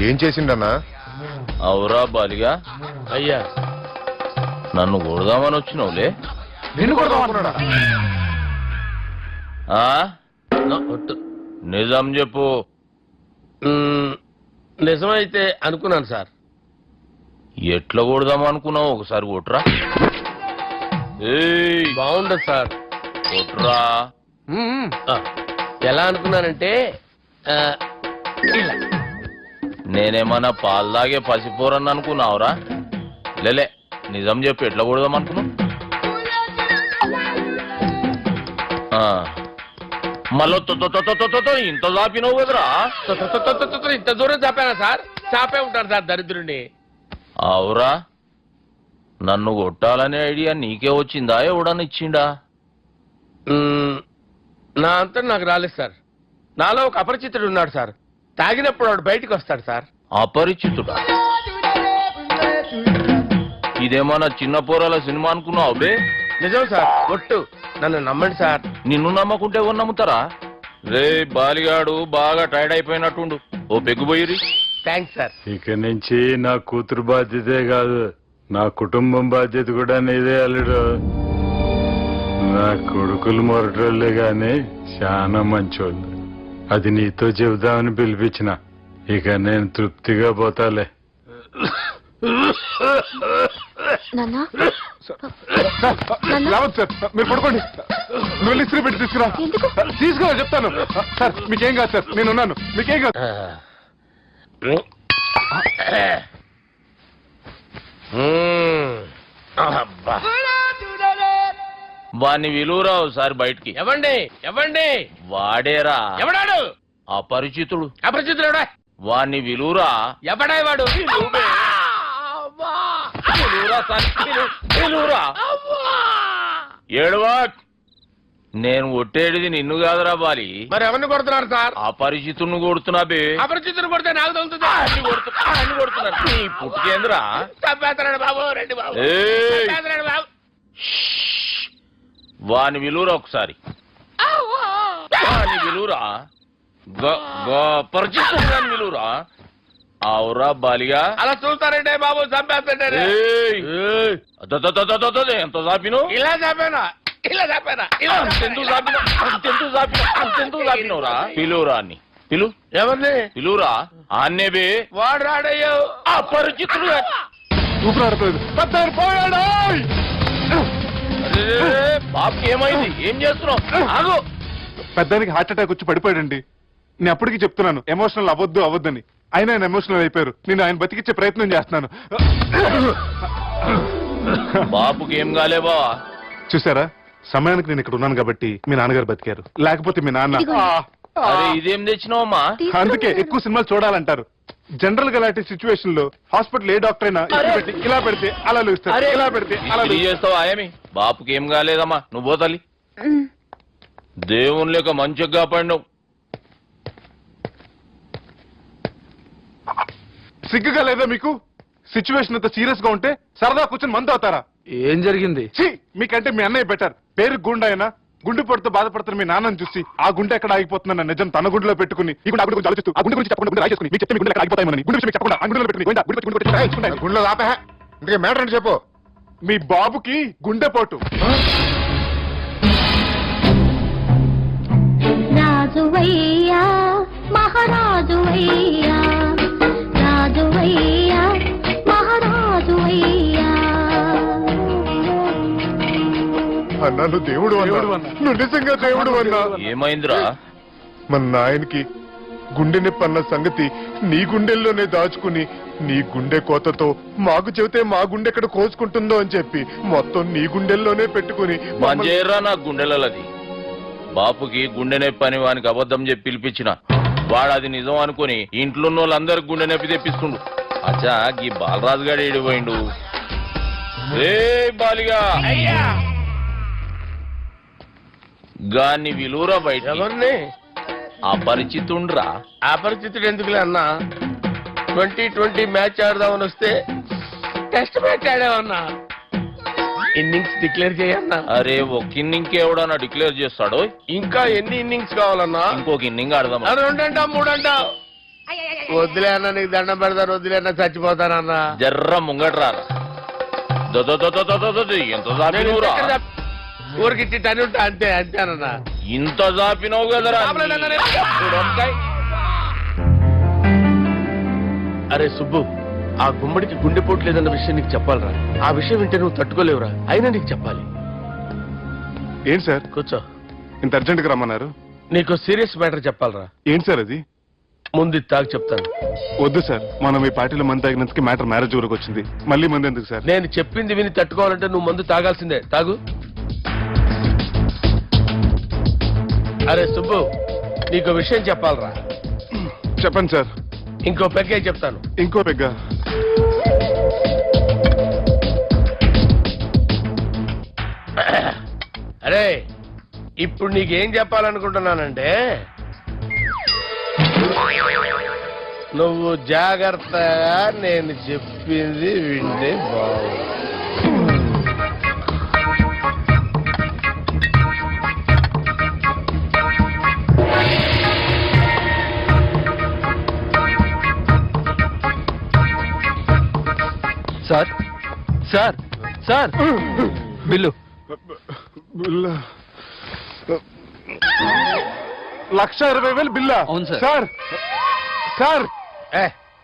ఏం చేసిండన్నా? అవురా బాలిగా, అయ్యా నన్ను కొడదామని వచ్చినావులే. నిన్ను కొడదామన్నాడా? నిజం చెప్పు. నిజమైతే అనుకున్నాను సార్. ఎట్లా కొడదాం అనుకున్నావు? ఒకసారి కొట్రా. ఏయ్, బాగుండదు సార్. కొట్రా. ఎలా అనుకున్నానంటే ఇలా. నేనేమన్నా పాలు తాగే పసిపోరని అనుకున్నావురా? లేలే, నిజం చెప్పు, ఎట్లా కొడదాం అనుకున్నావు? మళ్ళీ ఇంత చాపినవు కదరా? ఇంత దూరం చాపానా సార్? చాపే ఉంటారు సార్ దరిద్రుడిని. అవురా, నన్ను కొట్టాలనే ఐడియా నీకే వచ్చిందా? ఎవడన్నా ఇచ్చిండా? నా అంతా నాకు రాలేదు సార్. నాలో ఒక అపరిచితుడు ఉన్నాడు సార్. తాగినప్పుడు వాడు బయటికి వస్తాడు సార్. అపరిచితుడా? ఇదేమన్నా చిన్న పోరాల సినిమా అనుకున్నావు బే? నిజం సార్, ఒట్టు, నన్ను నమ్మండి సార్. నిన్ను నమ్మకుంటే ఎవరు నమ్ముతారా? రే బాలిగాడు బాగా టైర్డ్ అయిపోయినట్టుండు, ఓ పెగ్గుపోయిరి. Thanks sir. ఇక నుంచి నా కూతురు బాధ్యతే కాదు, నా కుటుంబం బాధ్యత కూడా నీదే అల్లుడు. నా కొడుకులు మొరటోళ్ళే గాని చాలా మంచోళ్ళు. అది నీతో చెబుదామని పిలిపించిన. ఇక నేను తృప్తిగా పోతాలే. రావద్దు సార్, మీరు పడుకోండి. నువ్వు వెళ్ళి ఇస్త్రీ పెట్టి తీసుకురా. తీసుకురా చెప్తాను సార్. మీకేం కాదు సార్, నేను ఉన్నాను, మీకేం కాదు. వాణ్ణి విలువరావు సార్ బయటికి. ఎవండి ఎవండి? వాడేరా. ఎవడాడు? అపరిచితుడు. అపరిచితుడు ఎవడా? వాణ్ణి విలువరా. ఎవడా వాడు? ఏడవా, నేను ఒట్టేడిది నిన్ను కాదురా బాలి. మరి ఎవరిని కొడుతున్నారు సార్? అపరిచితుడిని కొడుతున్నా బే. అపరిచితుడు కొడితే నాకు తగులుతుంది. అన్ని కొడుతున్నారు. నీ పుట్టుకేంద్రా? చంపేస్తాడు బాబు, రండి బాబు. ఏయ్, చంపేస్తాడు బాబు. వాని విలువరా ఒకసారి. వాని విలువరా. పరిచితుడు అని విలువరా. అవురా బాలిగా. అలా చూస్తారంటే బాబు, చంపేస్తాడు. ఎంత చాపిను? ఇలా చంపానా? ఇలా చంపానా? ఇలా అంతెందుకు చాపినవురా? పిలువురా అని. పిలు. ఎవరిని పిలువురా. ఆన్నే బే. వాడు రాడయ్యో. అపరిచితుడు. ఊపిరాడలేదు. పెద్ద పోయాడు. బాబుకి ఏమైంది? ఏం చేస్తున్నావు? ఆగు. పెద్దానికి హార్ట్ అటాక్ వచ్చి పడిపోయాడండి. నేను అప్పటికి చెప్తున్నాను ఎమోషనల్ అవ్వద్దని. ఆయన ఎమోషనల్ అయిపోయారు. నేను ఆయన బతికిచ్చే ప్రయత్నం చేస్తున్నాను. బాబుకి ఏం కాలే బావా? చూసారా, సమయానికి నేను ఇక్కడ ఉన్నాను కాబట్టి మీ నాన్నగారు బతికారు. లేకపోతే మీ నాన్న. అరే ఇదేం తెచ్చినావమ్మా? అందుకే ఎక్కువ సినిమాలు చూడాలంటారు. జనరల్ గా అలాంటి సిచ్యువేషన్ లో హాస్పిటల్ ఏ డాక్టర్ అయినా ఇలా పెడితే అలా లూస్తారు, ఇలా పెడితే అలా చేస్తావా? ఏమి బాపుకి ఏం కాలేదమ్మా, నువ్వు పోతలి. దేవుని లేక మంచిగా పడినావు. సిగ్గుగా లేదా మీకు? సిచ్యువేషన్ అంత సీరియస్ గా ఉంటే సరదా కూర్చొని మందు అవుతారా? ఏం జరిగింది? మీకంటే మీ అన్నయ్య బెటర్. పేరు గుండె అయినా గుండె పడుతూ బాధపడుతున్న మీ నాన్నని చూసి ఆ గుండె ఎక్కడ ఆగిపోతుందన్న నిజం తన గుండెలో పెట్టుకుని ఈ గుండె గురించి ఆలోచిస్తూ ఆ గుండె గురించి చెప్పకుండా రాసేసుకుని మీకు చెప్తే మీ గుండె ఎక్కడ ఆగిపోతాయని గుండె విషయం చెప్పకుండా ఆ గుండెలో పెట్టుకుని గుండెలో ఆపే. ఇంకే మ్యాటర్ అని చెప్పు. మీ బాబుకి గుండెపోటు. రాజువయ్యా మహారాజువయ్యా, రాజువయ్యా మహారాజువయ్యా. అన్నా నువ్వు దేవుడు అన్నా నువ్వు నిజంగా దేవుడు అన్నా. ఏమైందిరా? మన నాయనకి గుండె నొప్పి అన్న సంగతి నీ గుండెల్లోనే దాచుకుని నీ గుండె కోతతో మాకు చెబితే మా గుండె ఎక్కడ కోసుకుంటుందో అని చెప్పి మొత్తం నీ గుండెల్లోనే పెట్టుకుని మంజేరా నా గుండెలది. బాపుకి గుండె నొప్పి అని వానికి అబద్ధం చెప్పి పిలిపించిన వాడు అది నిజం అనుకుని ఇంట్లో ఉన్న వాళ్ళందరికి గుండె నొప్పి తెప్పిస్తుండు. అచ్చా ఈ బాలరాజు గారు ఏడిపోయిండు. రే బాలిగా గాన్ని విలువరా బయట. ఎవరిని? అపరిచితుండ్రా. అపరిచితుడు ఎందుకులే అన్నా? 2020 మ్యాచ్ ఆడదామని వస్తే టెస్ట్ మ్యాచ్ ఆడామన్నా. ఇన్నింగ్స్ డిక్లేర్ చేయన్నా. అరే ఒక ఇన్నింగ్ ఎవడన్నా డిక్లేర్ చేస్తాడు? ఇంకా ఎన్ని ఇన్నింగ్స్ కావాలన్నా? ఇంకొక ఇన్నింగ్ ఆడదాం. 2 అంటావు 3 అంటావు. వద్దులే అన్న, నీకు దండం పెడతాను. వద్దులే అన్న, చచ్చిపోతానన్నా. జర్ర ముంగట్రా. ఎంత జాపినవురా? ఊరికి టని ఉంటా అంతే అంతేనన్నా. ఇంత జాపినవు కదరా. అరే సుబ్బు, ఆ గుమ్మడికి గుండెపోటు లేదన్న విషయం నీకు చెప్పాలరా. ఆ విషయం వింటే నువ్వు తట్టుకోలేవురా. అయినా నీకు చెప్పాలి. ఏంటి సార్? కూర్చో. ఇంత అర్జెంట్ గా రమ్మన్నారు? నీకు సీరియస్ మ్యాటర్ చెప్పాలరా. ఏంటి సార్ అది? ముందు తాగు చెప్తాను. వద్దు సార్, మనం ఈ పార్టీలో మంది తాగినందుకు మ్యాటర్ మ్యారేజ్ వరకు వచ్చింది. మళ్ళీ మంది ఎందుకు సార్? నేను చెప్పింది విని తట్టుకోవాలంటే నువ్వు మందు తాగాల్సిందే. తాగు. అరే సుబ్బు, నీకు విషయం చెప్పాలరా. చెప్పండి సార్. ఇంకో పెగ్గే చెప్తాను. ఇంకో పెగ్గా? అరే ఇప్పుడు నీకేం చెప్పాలనుకుంటున్నానంటే, నువ్వు జాగ్రత్తగా నేను చెప్పింది వింటే బాగుంది. Sir sir sir bill. 1,20,000 బిల్లా? అవును sir. Sir sir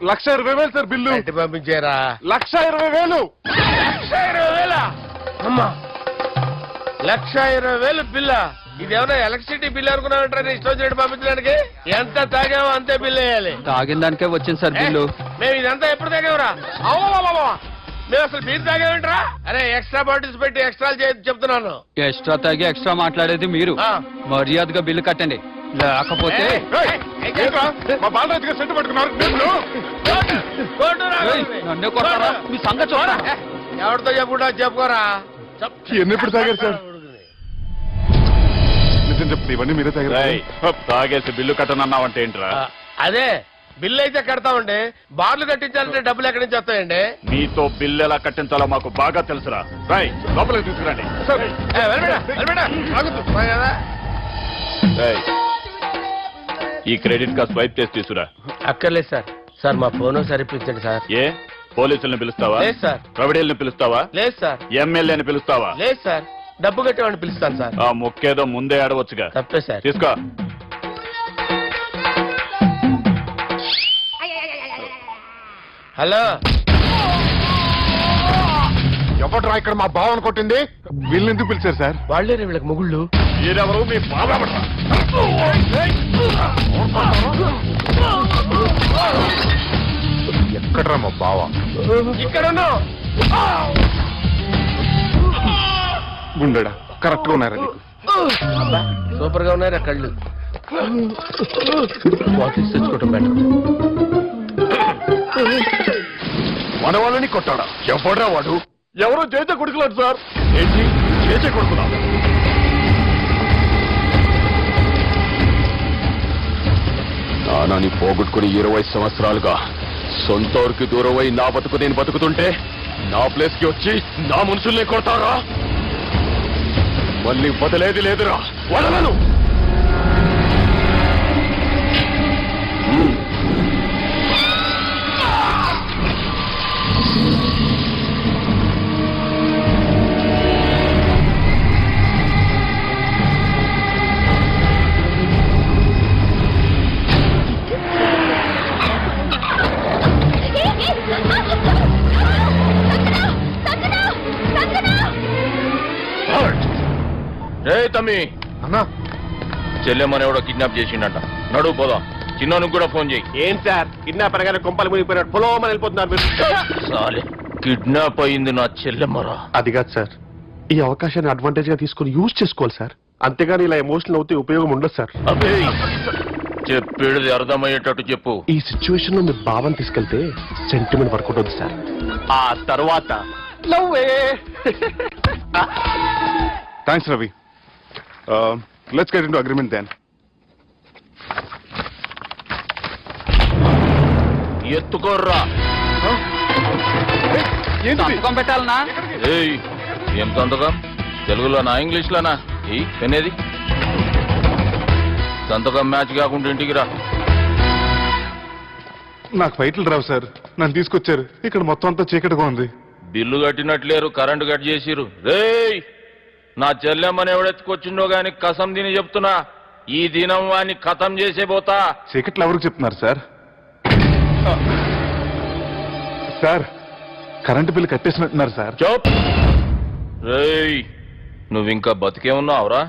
1,20,000 sir bill. బయట పంపించారా? 1,20,000. 1,20,000 అమ్మా, 1,20,000 బిల్ల. ఇదేమన్నా ఎలక్ట్రిసిటీ బిల్ అనుకున్నామంటారా? నీ ఇష్టం వచ్చినట్టు పంపించడానికి. ఎంత తాగామో అంతే బిల్ వేయాలి. తాగిన దానికే వచ్చింది సార్ బిల్లు. మేము ఇదంతా ఎప్పుడు తాగామరా? మేము అసలు బీర్ తాగామంటరా? అరే ఎక్స్ట్రా బాటిల్స్ పెట్టి ఎక్స్ట్రా చెప్తున్నాను. ఎక్స్ట్రా తాగి ఎక్స్ట్రా మాట్లాడేది మీరు. మర్యాదగా బిల్లు కట్టండి, లేకపోతే మా బాలరాజు గారు సెంటు పట్టుకున్నారు. నన్నే కొడతారా? మీ సంగతి చూడరా. ఎవరితో చెప్పుకుంటా చెప్పుకోరా. ఎన్నెప్పుడు తాగారు సార్? నిజం చెప్తే ఇవన్నీ మీరే తాగారు. తాగేసి బిల్లు కట్టనన్నావంటే ఏంట్రా? అదే బిల్లు అయితే కడతామండి. బార్లు కట్టించాలంటే డబ్బులు ఎక్కడి నుంచి వస్తాయండి? నీతో బిల్లు ఎలా కట్టించాలో మాకు బాగా తెలుసురా. రై లోపలికి తీసుకురండి. ఈ క్రెడిట్ కార్డ్ స్వైప్ చేసి తీసుకురా. అక్కర్లేదు సార్. సార్ మా ఫోన్ సరిపించండి సార్. ఏ పోలీసుల్ని పిలుస్తావా? లేదు సార్. ప్రొవిడీల్ని పిలుస్తావా? లేదు సార్. ఎమ్మెల్యేని పిలుస్తావా? లేదు సార్. డబ్బు కట్టేవాడిని పిలుస్తాను సార్. ఆ మొక్కేదో ముందే ఆడవచ్చుగా. తప్పే సార్. తీసుకో. హలో, ఎవడ్రా ఇక్కడ మా బావను కొట్టింది? వీళ్ళని ఎందుకు పిలిచారు సార్? వాళ్ళేరే వీళ్ళకి మొగుళ్ళు. మీరెవరు? మీ బాబా. ఎక్కడ్రా మా బావ? ఇక్కడ గుండెడా కరెక్ట్ గా ఉన్నారా నీకు? సూపర్ గా ఉన్నారా కళ్ళు? బాటిల్స్ తెచ్చుకోవటం బెటర్. మన వాళ్ళని కొట్టాడా? ఎవడ్రా వాడు? ఎవరో చేసే కొడుకులాడు సార్. ఏంటి చేసే కొడుకులా? నానాని పోగొట్టుకుని 20 సంవత్సరాలుగా సొంత ఊరికి దూరమై నా బతుకు నేను బతుకుతుంటే నా ప్లేస్ కి వచ్చి నా మనుషుల్ని కొడతారా? మళ్ళీ వదిలేది లేదురా. వదలను. తమ్మి అన్నా చెల్లెమ్మని ఎవడో కిడ్నాప్ చేసిండట. నడువు పోదాం. చిన్నోనికి కూడా ఫోన్ చేయి. ఏం సార్ కిడ్నాప్ అనగానే కొంపలు మునిగిపోయినట్టు పొలం వెళ్ళిపోతున్నారు మీరు. సాలే కిడ్నాప్ అయింది నా చెల్లెమ్మరా. అది కాదు సార్, ఈ అవకాశాన్ని అడ్వాంటేజ్ గా తీసుకొని యూజ్ చేసుకోవాలి సార్. అంతేగాని ఇలా ఎమోషనల్ అవుతే ఉపయోగం ఉండదు సార్. అబ్బే చెప్పేది అర్థమయ్యేటట్టు చెప్పు. ఈ సిచ్యువేషన్ లో మీరు భావం తీసుకెళ్తే సెంటిమెంట్ వర్కౌట్ అవుతుంది సార్. ఆ తర్వాత లవ్వే. Thanks Ravi. Let's get into agreement then. ఎత్తుకోర్రా. సంతకం పెట్టాలనా? ఏయ్ ఏం సంతకం? తెలుగులోనా ఇంగ్లీష్లోనా? ఈ పెనేది సంతకం మ్యాచ్ కాకుండా ఇంటికి రా. నాకు ఫైట్లు రావు సార్, నన్ను తీసుకొచ్చారు. ఇక్కడ మొత్తం అంతా చీకటిగా ఉంది. బిల్లు కట్టినట్లేరు, కరెంటు కట్ చేసిరు. రేయ్ నా చెల్లెమ్మని ఎవడెత్తుకొచ్చిండో గాని కసం తిని చెప్తున్నా, ఈ దినం వాడిని ఖతం చేసే పోతా. చీకట్లు ఎవరికి చెప్తున్నారు సార్? సార్ కరెంటు బిల్లు కట్టేసినట్టున్నారు సార్. చోప్. రేయ్ నువ్వింకా బతికే ఉన్నావురా?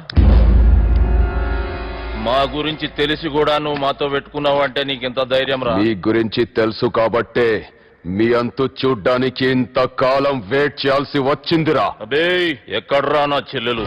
మా గురించి తెలిసి కూడా నువ్వు మాతో పెట్టుకున్నావు అంటే నీకెంత ధైర్యం రా? మీ గురించి తెలుసు కాబట్టే మీ అంతు చూడ్డానికి ఇంతకాలం వెయిట్ చేయాల్సి వచ్చిందిరా. అబే ఎక్కడ్రా నా చెల్లెలు?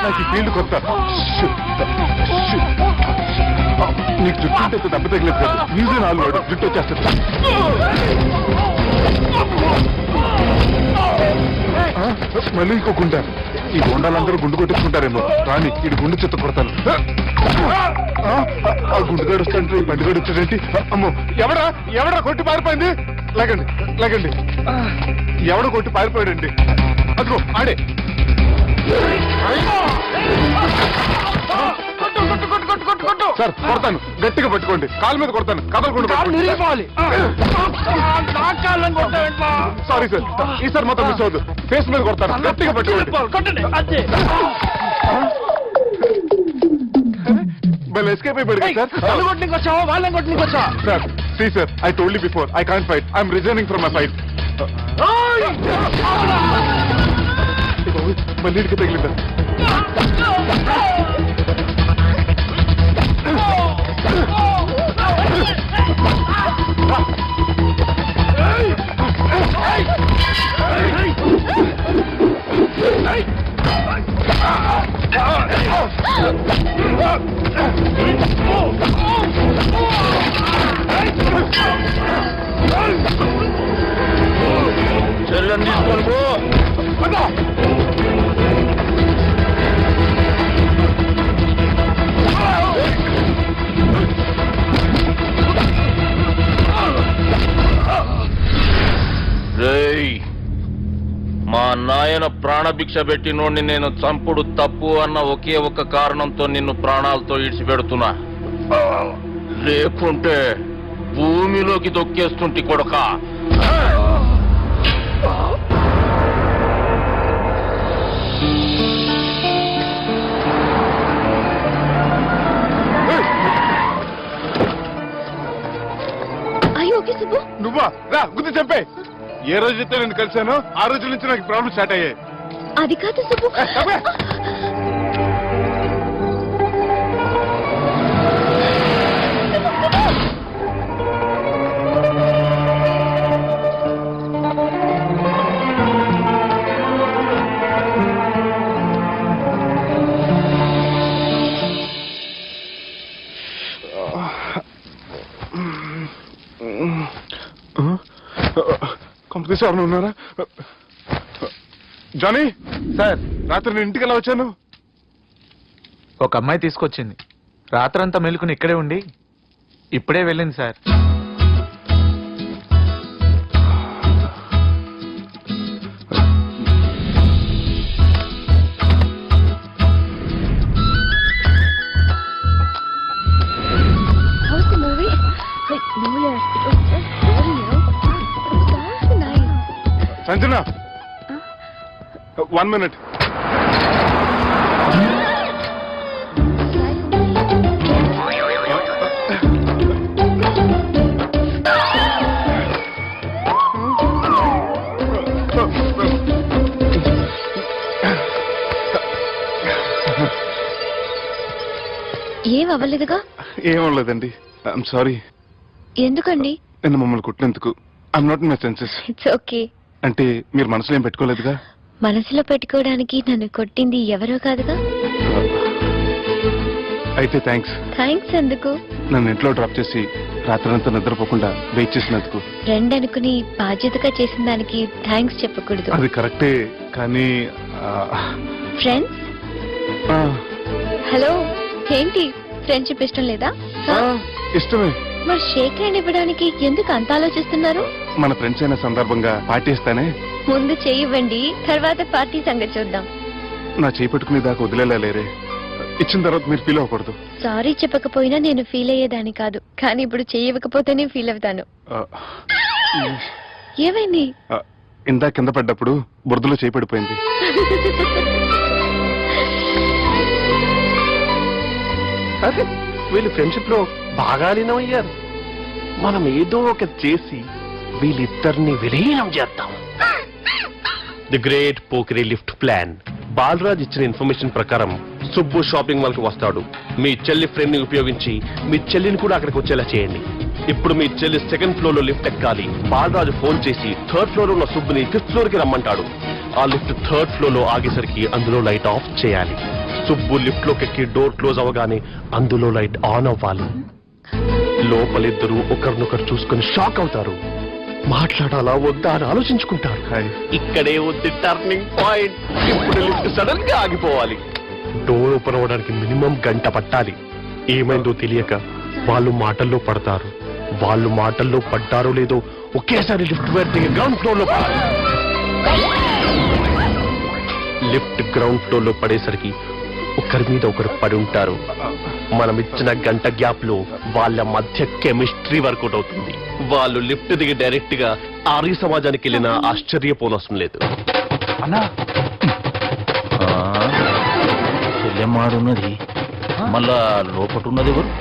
నాకు ఈ ఫీల్డ్ కొత్త. నీకు జుట్టు ఉంటే దెబ్బ తగిలేదు కదా, ఈజీ నాలుగు వాడు జుట్టు వచ్చేస్తుంది. మళ్ళీ ఇంకో గుండా. ఈ గుండాలందరూ గుండు కొట్టించుకుంటారేమో. రాని ఇది గుండు చెత్త కొడతాను. ఆ గుండుగాడు వస్తాంటే ఈ బండిగాడు వచ్చాడేంటి? అమ్మో ఎవడా ఎవడా కొట్టి పారిపోయింది? లాగండి లాగండి. ఎవడ కొట్టి పారిపోయాడండి? అదిగో ఆడే. సార్ కొడతాను, గట్టిగా పట్టుకోండి. కాలు మీద కొడతాను, కదలకుండా. సారీ సార్, ఈసారి మొత్తం మిస్ అవుతుంది. ఫేస్ మీద కొడతాను, గట్టిగా పట్టుకోండి. ఎస్కేప్ అయిపోయాడు సార్. వాళ్ళని కొట్టుకు వచ్చా sir see sir, I told you before, I can't fight. I'm resigning from my fight. మళ్ళీ ఇడికి తగిలిందా? చెల్లెని తీసుకొని పో. రేయ్ మా నాయన ప్రాణభిక్ష పెట్టినోడిని నేను చంపుడు తప్పు అన్న ఒకే ఒక్క కారణంతో నిన్ను ప్రాణాలతో ఇడిచిపెడుతున్నా. లేకుంటే భూమిలోకి దొక్కేస్తుంటి కొడక. నువ్వా? రా గుద్ది చంపే. ఏ రోజైతే నేను కలిశానో ఆ రోజు నుంచి నాకు ప్రాబ్లం స్టార్ట్ అయ్యాయి. అది కాదు సుబ్బు. కంపెనీ సార్ ఉన్నారా? జానీ సార్, రాత్రి నేను ఇంటికి ఎలా వచ్చాను? ఒక అమ్మాయి తీసుకొచ్చింది. రాత్రంతా మెలుకుని ఇక్కడే ఉండి ఇప్పుడే వెళ్ళింది సార్. సంజన 1 minute. ఏం అవ్వలేదుగా? ఏమవ్వలేదండి. I'm sorry. ఎందుకండి? నిన్న మమ్మల్ని కుట్టినందుకు I'm not in my senses. It's okay. అంటే మీరు మనసులో ఏం పెట్టుకోలేదుగా? మనసులో పెట్టుకోవడానికి నన్ను కొట్టింది ఎవరో కాదుగా. అయితే థ్యాంక్స్. థ్యాంక్స్ ఎందుకు? నన్ను ఇంట్లో డ్రాప్ చేసి రాత్రంతా నిద్రపోకుండా వెయిట్ చేసినందుకు. ఫ్రెండ్ అనుకుని బాధ్యతగా చేసిన దానికి థ్యాంక్స్ చెప్పకూడదు. అది కరెక్టే, కానీ ఫ్రెండ్స్? హలో, ఏంటి ఫ్రెండ్షిప్ ఇష్టం లేదా? ఇష్టమే. మరి షేక్ హ్యాండ్ ఇవ్వడానికి ఎందుకు అంత ఆలోచిస్తున్నారు? మన ఫ్రెండ్స్ అయిన సందర్భంగా పార్టీ ఇస్తానే. ముందు చెయ్యివ్వండి, తర్వాత పార్టీ సంగతి చూద్దాం. నా చేయి పట్టుకునే దాకా వదిలేలా లేరే. ఇచ్చిన తర్వాత మీరు ఫీల్ అవ్వకూడదు. సారీ చెప్పకపోయినా నేను ఫీల్ అయ్యేదాన్ని కాదు, కానీ ఇప్పుడు చెయ్యకపోతేనే ఫీల్ అవుతాను. ఏమైంది? ఇందా కింద పడ్డప్పుడు బురదలో చేయి పడిపోయింది. అదే వీళ్ళు ఫ్రెండ్షిప్ లో బాగా లీనమయ్యారు. మనం ఏదో ఒకటి చేసి వీళ్ళిద్దరిని విలీనం చేద్దాం. ది గ్రేట్ పోకరీ లిఫ్ట్ ప్లాన్. బాలరాజ్ ఇచ్చిన ఇన్ఫర్మేషన్ ప్రకారం సుబ్బు షాపింగ్ మాల్ కి వస్తాడు. మీ చెల్లి ఫ్రెండ్ ని ఉపయోగించి మీ చెల్లిని కూడా అక్కడికి వచ్చేలా చేయండి. ఇప్పుడు మీ చెల్లి 2nd ఫ్లోర్ లో లిఫ్ట్ ఎక్కాలి. బాలరాజు ఫోన్ చేసి 3rd ఫ్లోర్ ఉన్న సుబ్బుని 5th ఫ్లోర్ కి రమ్మంటాడు. ఆ లిఫ్ట్ 3rd ఫ్లోర్ లో ఆగేసరికి అందులో లైట్ ఆఫ్ చేయాలి. సుబ్బు లిఫ్ట్ లోకి ఎక్కి డోర్ క్లోజ్ అవ్వగానే అందులో లైట్ ఆన్ అవ్వాలి. లోపలిద్దరూ ఒకరినొకరు చూసుకుని షాక్ అవుతారు. మాట్లాడాలా వద్దా అని ఆలోచించుకుంటారు. ఇక్కడే ఉంది టర్నింగ్ పాయింట్. ఇప్పుడు లిఫ్ట్ సడన్ గా ఆగిపోవాలి. డోర్ ఓపెన్ అవ్వడానికి మినిమం గంట పట్టాలి. ఏమైందో తెలియక వాళ్ళు మాటల్లో పడతారు. వాళ్ళు మాటల్లో పడ్డారో లేదో ఒకేసారి లిఫ్ట్ దిగి గ్రౌండ్ ఫ్లోర్ లో పడాలి. లిఫ్ట్ గ్రౌండ్ ఫ్లోర్ లో పడేసరికి ఒకరి మీద ఒకరు పడి ఉంటారు. మనం ఇచ్చిన గంట గ్యాప్ లో వాళ్ళ మధ్య కెమిస్ట్రీ వర్కౌట్ అవుతుంది. వాళ్ళు లిఫ్ట్ దిగి డైరెక్ట్ గా ఆర్య సమాజానికి వెళ్ళిన ఆశ్చర్యపోనవసరం లేదు. చెల్లెమ్మాడున్నది మళ్ళా లోపటున్నది ఎవరు?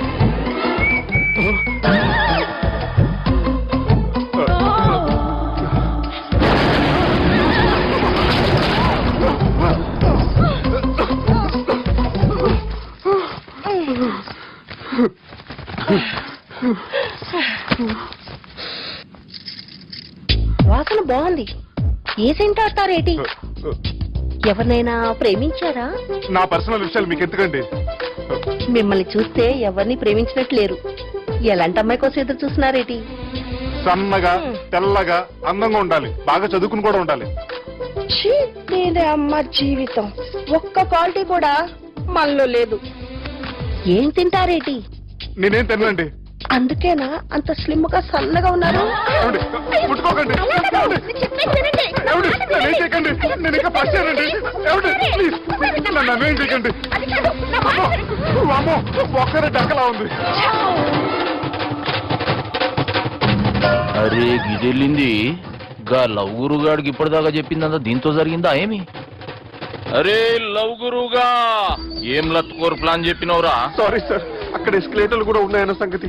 వాసన బాగుంది. ఏ సెంట్ ఆడతారేటి? ఎవరినైనా ప్రేమించారా? నా పర్సనల్ విషయాలు మీకు ఎందుకండి? మిమ్మల్ని చూస్తే ఎవరిని ప్రేమించినట్టు లేరు. ఎలాంటి అమ్మాయి కోసం ఎదురు చూస్తున్నారేటి? సన్నగా తెల్లగా అందంగా ఉండాలి. బాగా చదువుకుని కూడా ఉండాలి. నేనే అమ్మ జీవితం. ఒక్క క్వాలిటీ కూడా మనలో లేదు. ఏం తింటారేటి? నేనేం తినండి. అందుకేనా అంత స్లిమ్ గా సన్నగా ఉన్నారు? ముట్టుకోకండి. నేనేం చేయకండి. నేను ఇంకా ఫస్ట్ చేయండి. నన్ను అవేం చేయకండి. అమ్మో, ఒక్కరే డక్కలా ఉంది. అరే గిదెళ్ళింది. గా లవ్ గురుగాడికి ఇప్పటిదాకా చెప్పిందంతా దీంతో జరిగిందా ఏమి? అరే లవ్ గురుగా ఏం లత్కోర్ ప్లాన్ చెప్పినవురా? సారీ సార్, అక్కడ ఎస్కలేటర్లు కూడా ఉన్నాయన్న సంగతి